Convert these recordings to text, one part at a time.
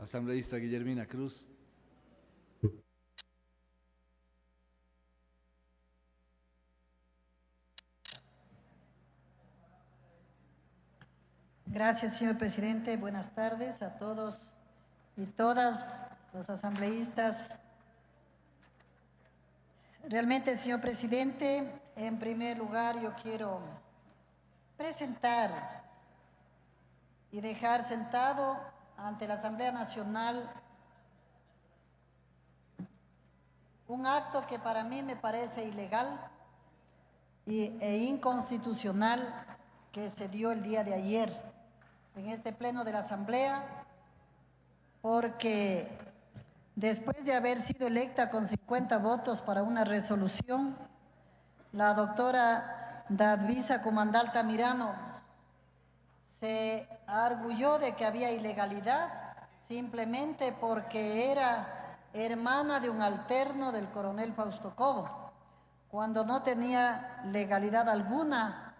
Asambleísta Guillermina Cruz. Gracias, señor presidente. Buenas tardes a todos y todas los asambleístas. Realmente, señor presidente, en primer lugar yo quiero presentar y dejar sentado ante la Asamblea Nacional un acto que para mí me parece ilegal e inconstitucional que se dio el día de ayer en este pleno de la Asamblea, porque después de haber sido electa con 50 votos para una resolución, la doctora Dadvisa Comandal Altamirano se arguyó de que había ilegalidad simplemente porque era hermana de un alterno del coronel Fausto Cobo, cuando no tenía legalidad alguna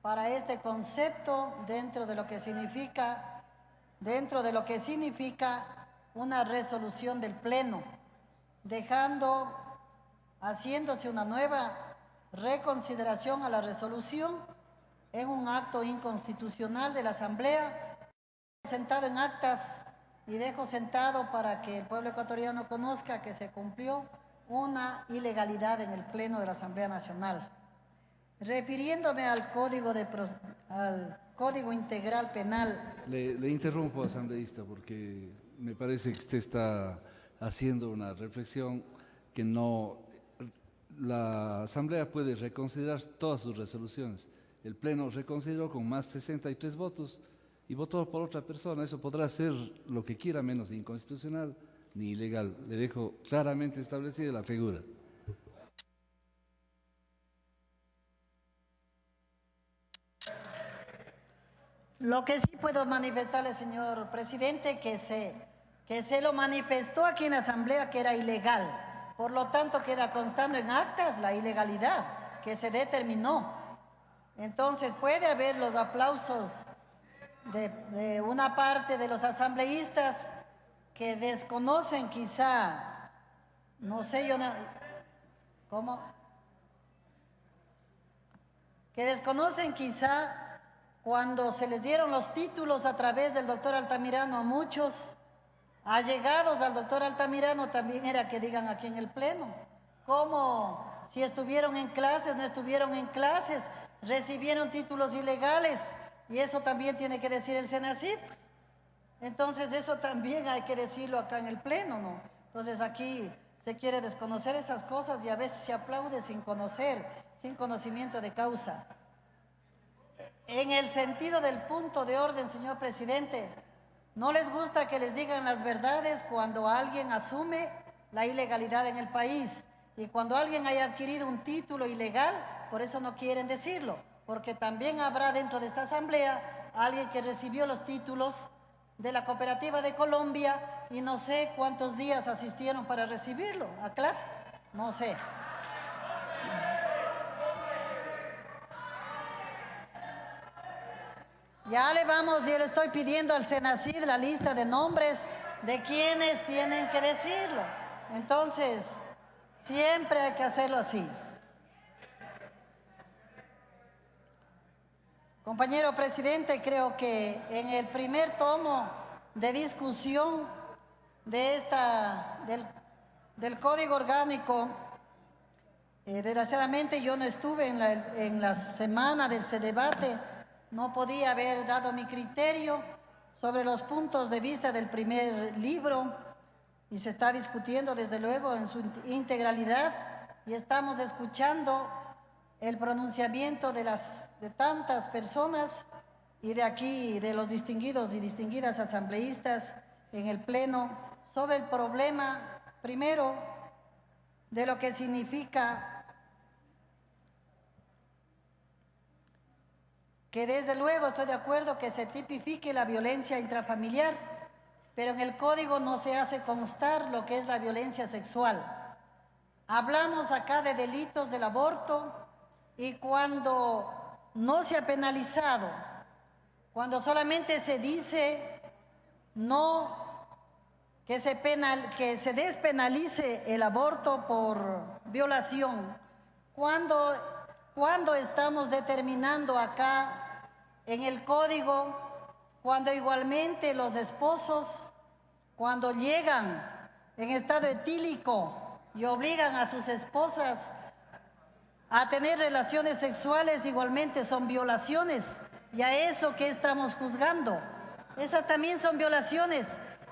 para este concepto dentro de lo que significa una resolución del Pleno, haciéndose una nueva reconsideración a la resolución en un acto inconstitucional de la Asamblea, sentado en actas y dejo sentado para que el pueblo ecuatoriano conozca que se cumplió una ilegalidad en el Pleno de la Asamblea Nacional. Refiriéndome al Código Integral Penal. Le interrumpo, asambleísta, porque me parece que usted está haciendo una reflexión que no... La Asamblea puede reconsiderar todas sus resoluciones. El Pleno reconsideró con más de 63 votos y votó por otra persona. Eso podrá ser lo que quiera, menos inconstitucional ni ilegal. Le dejo claramente establecida la figura. Lo que sí puedo manifestarle, señor presidente, que se lo manifestó aquí en la Asamblea que era ilegal. Por lo tanto, queda constando en actas la ilegalidad que se determinó. Entonces, puede haber los aplausos de una parte de los asambleístas que desconocen quizá, no sé yo, ¿cómo? Que desconocen quizá cuando se les dieron los títulos a través del doctor Altamirano a muchos allegados al doctor Altamirano, también era que digan aquí en el Pleno, cómo si estuvieron en clases, no estuvieron en clases, recibieron títulos ilegales, y eso también tiene que decir el Senacid, pues. Entonces eso también hay que decirlo acá en el Pleno, ¿no? Entonces aquí se quiere desconocer esas cosas y a veces se aplaude sin conocer, sin conocimiento de causa. En el sentido del punto de orden, señor presidente, no les gusta que les digan las verdades cuando alguien asume la ilegalidad en el país y cuando alguien haya adquirido un título ilegal, por eso no quieren decirlo, porque también habrá dentro de esta asamblea alguien que recibió los títulos de la Cooperativa de Colombia y no sé cuántos días asistieron para recibirlo, a clases, no sé. Yo le estoy pidiendo al Senacid la lista de nombres de quienes tienen que decirlo. Entonces, siempre hay que hacerlo así. Compañero presidente, creo que en el primer tomo de discusión del Código Orgánico, desgraciadamente yo no estuve en la semana de ese debate, no podía haber dado mi criterio sobre los puntos de vista del primer libro y se está discutiendo desde luego en su integralidad y estamos escuchando el pronunciamiento de tantas personas y de aquí de los distinguidos y distinguidas asambleístas en el Pleno sobre el problema primero de lo que significa que desde luego estoy de acuerdo que se tipifique la violencia intrafamiliar, pero en el código no se hace constar lo que es la violencia sexual. Hablamos acá de delitos del aborto y cuando no se ha penalizado, cuando solamente se dice no que se despenalice el aborto por violación. Cuando estamos determinando acá en el código, cuando igualmente los esposos, cuando llegan en estado etílico y obligan a sus esposas a tener relaciones sexuales, igualmente son violaciones. Y a eso que estamos juzgando, esas también son violaciones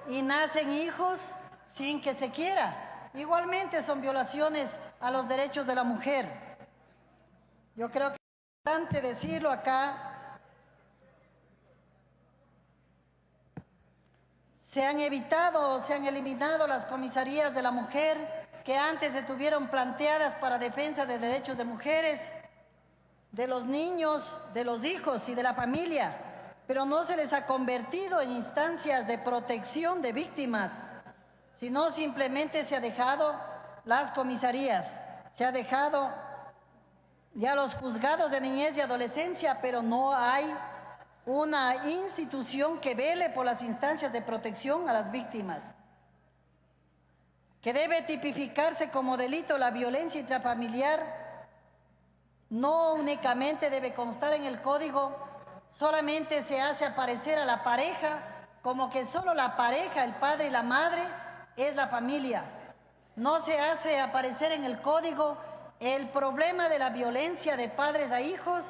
y nacen hijos sin que se quiera. Igualmente son violaciones a los derechos de la mujer. Yo creo que es importante decirlo acá. Se han eliminado las comisarías de la mujer que antes estuvieron planteadas para defensa de derechos de mujeres, de los niños, de los hijos y de la familia, pero no se les ha convertido en instancias de protección de víctimas, sino simplemente se ha dejado las comisarías, se ha dejado ya los juzgados de niñez y adolescencia, pero no hay una institución que vele por las instancias de protección a las víctimas. Que debe tipificarse como delito la violencia intrafamiliar, no únicamente debe constar en el código, solamente se hace aparecer a la pareja como que solo la pareja, el padre y la madre, es la familia. No se hace aparecer en el código el problema de la violencia de padres a hijos,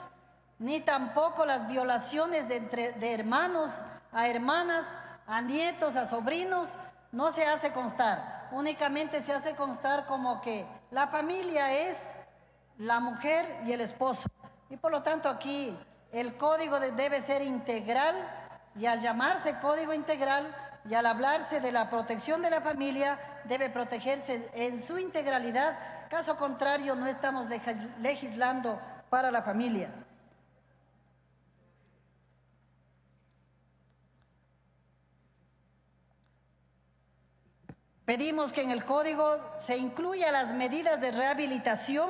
ni tampoco las violaciones de hermanos a hermanas, a nietos, a sobrinos, no se hace constar. Únicamente se hace constar como que la familia es la mujer y el esposo. Y por lo tanto aquí el código debe ser integral, y al llamarse código integral y al hablarse de la protección de la familia, debe protegerse en su integralidad. Caso contrario, no estamos legislando para la familia. Pedimos que en el código se incluya las medidas de rehabilitación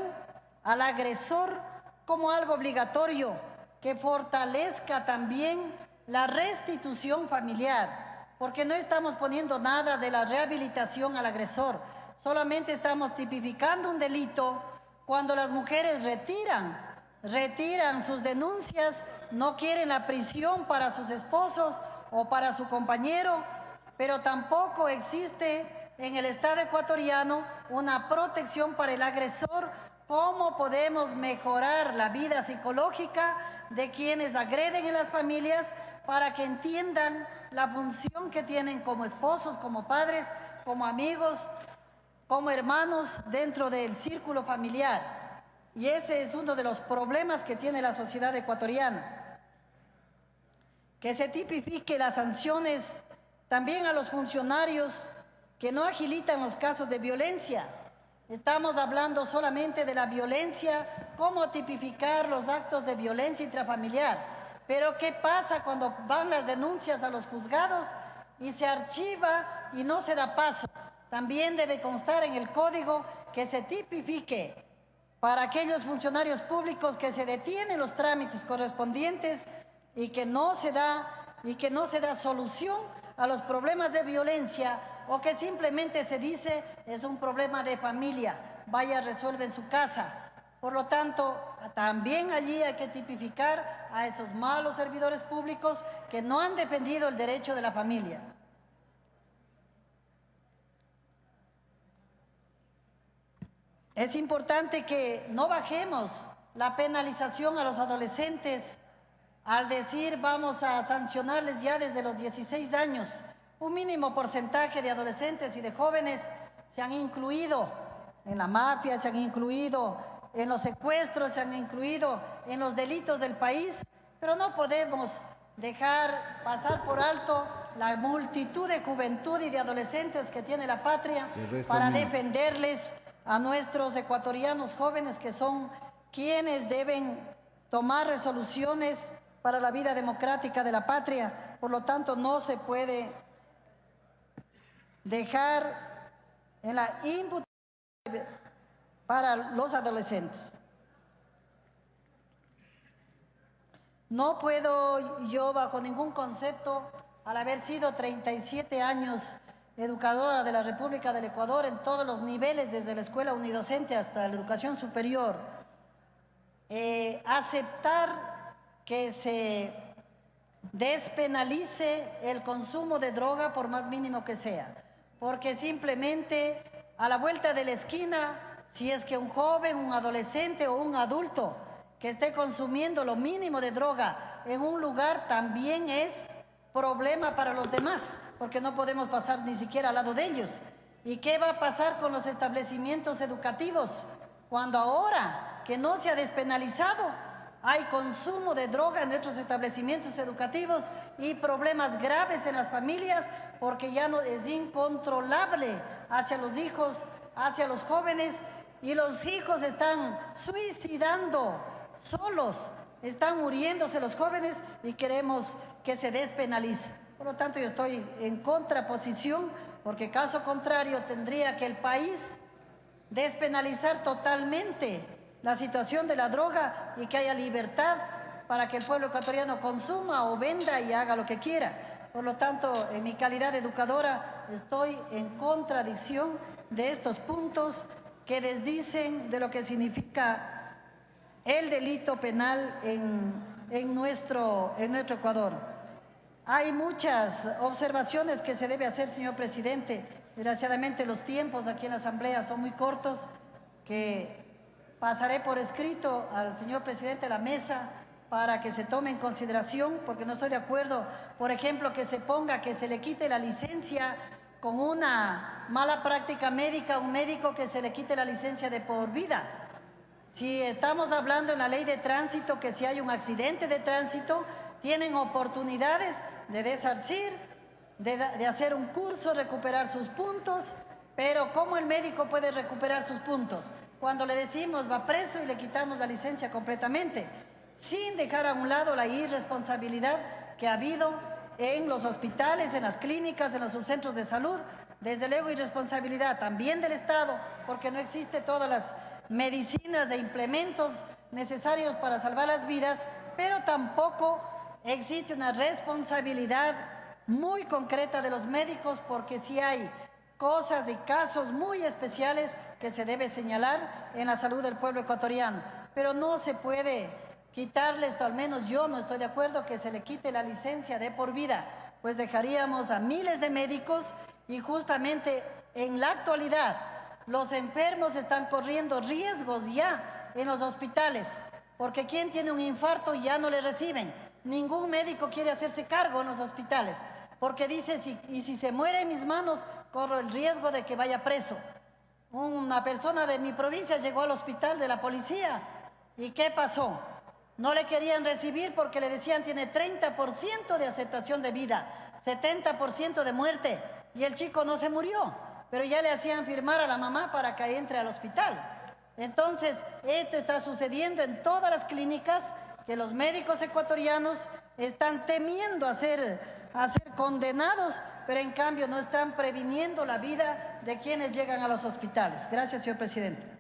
al agresor como algo obligatorio, que fortalezca también la restitución familiar, porque no estamos poniendo nada de la rehabilitación al agresor, solamente estamos tipificando un delito cuando las mujeres retiran sus denuncias, no quieren la prisión para sus esposos o para su compañero, pero tampoco existe en el Estado ecuatoriano una protección para el agresor. ¿Cómo podemos mejorar la vida psicológica de quienes agreden en las familias para que entiendan la función que tienen como esposos, como padres, como amigos, como hermanos dentro del círculo familiar? Y ese es uno de los problemas que tiene la sociedad ecuatoriana. Que se tipifique las sanciones también a los funcionarios que no agilitan los casos de violencia. Estamos hablando solamente de la violencia, cómo tipificar los actos de violencia intrafamiliar. Pero ¿qué pasa cuando van las denuncias a los juzgados y se archiva y no se da paso? También debe constar en el código que se tipifique para aquellos funcionarios públicos que se detienen los trámites correspondientes y que no se da solución a los problemas de violencia, o que simplemente se dice es un problema de familia, vaya, resuelve en su casa. Por lo tanto, también allí hay que tipificar a esos malos servidores públicos que no han defendido el derecho de la familia. Es importante que no bajemos la penalización a los adolescentes al decir vamos a sancionarles ya desde los 16 años. Un mínimo porcentaje de adolescentes y de jóvenes se han incluido en la mafia, se han incluido en los secuestros, se han incluido en los delitos del país, pero no podemos dejar pasar por alto la multitud de juventud y de adolescentes que tiene la patria para defenderles a nuestros ecuatorianos jóvenes, que son quienes deben tomar resoluciones para la vida democrática de la patria. Por lo tanto, no se puede dejar en la imputabilidad para los adolescentes. No puedo yo bajo ningún concepto, al haber sido 37 años educadora de la República del Ecuador en todos los niveles, desde la escuela unidocente hasta la educación superior, aceptar que se despenalice el consumo de droga por más mínimo que sea, porque simplemente a la vuelta de la esquina, si es que un joven, un adolescente o un adulto que esté consumiendo lo mínimo de droga en un lugar, también es problema para los demás, porque no podemos pasar ni siquiera al lado de ellos. ¿Y qué va a pasar con los establecimientos educativos cuando ahora que no se ha despenalizado hay consumo de droga en nuestros establecimientos educativos y problemas graves en las familias, porque ya no es incontrolable hacia los hijos, hacia los jóvenes, y los hijos están suicidando solos, están muriéndose los jóvenes y queremos que se despenalice? Por lo tanto, yo estoy en contraposición, porque caso contrario tendría que el país despenalizar totalmente la situación de la droga y que haya libertad para que el pueblo ecuatoriano consuma o venda y haga lo que quiera. Por lo tanto, en mi calidad de educadora, estoy en contradicción de estos puntos que desdicen de lo que significa el delito penal en nuestro Ecuador. Hay muchas observaciones que se debe hacer, señor presidente. Desgraciadamente los tiempos aquí en la Asamblea son muy cortos, que pasaré por escrito al señor presidente de la mesa para que se tome en consideración, porque no estoy de acuerdo, por ejemplo, que se ponga, que se le quite la licencia con una mala práctica médica a un médico, que se le quite la licencia de por vida. Si estamos hablando en la ley de tránsito, que si hay un accidente de tránsito, tienen oportunidades de desarcir, de hacer un curso, recuperar sus puntos, pero ¿cómo el médico puede recuperar sus puntos? Cuando le decimos va preso y le quitamos la licencia completamente, sin dejar a un lado la irresponsabilidad que ha habido en los hospitales, en las clínicas, en los subcentros de salud. Desde luego irresponsabilidad también del Estado, porque no existe todas las medicinas e implementos necesarios para salvar las vidas, pero tampoco existe una responsabilidad muy concreta de los médicos, porque sí hay cosas y casos muy especiales que se debe señalar en la salud del pueblo ecuatoriano, pero no se puede quitarles, al menos yo no estoy de acuerdo que se le quite la licencia de por vida, pues dejaríamos a miles de médicos, y justamente en la actualidad los enfermos están corriendo riesgos ya en los hospitales, porque quien tiene un infarto ya no le reciben. Ningún médico quiere hacerse cargo en los hospitales, porque dice, y si se muere en mis manos, corro el riesgo de que vaya preso. Una persona de mi provincia llegó al hospital de la policía, ¿y qué pasó? No le querían recibir porque le decían tiene 30% de aceptación de vida, 70% de muerte, y el chico no se murió, pero ya le hacían firmar a la mamá para que entre al hospital. Entonces, esto está sucediendo en todas las clínicas, que los médicos ecuatorianos están temiendo a ser condenados, pero en cambio no están previniendo la vida de quienes llegan a los hospitales. Gracias, señor presidente.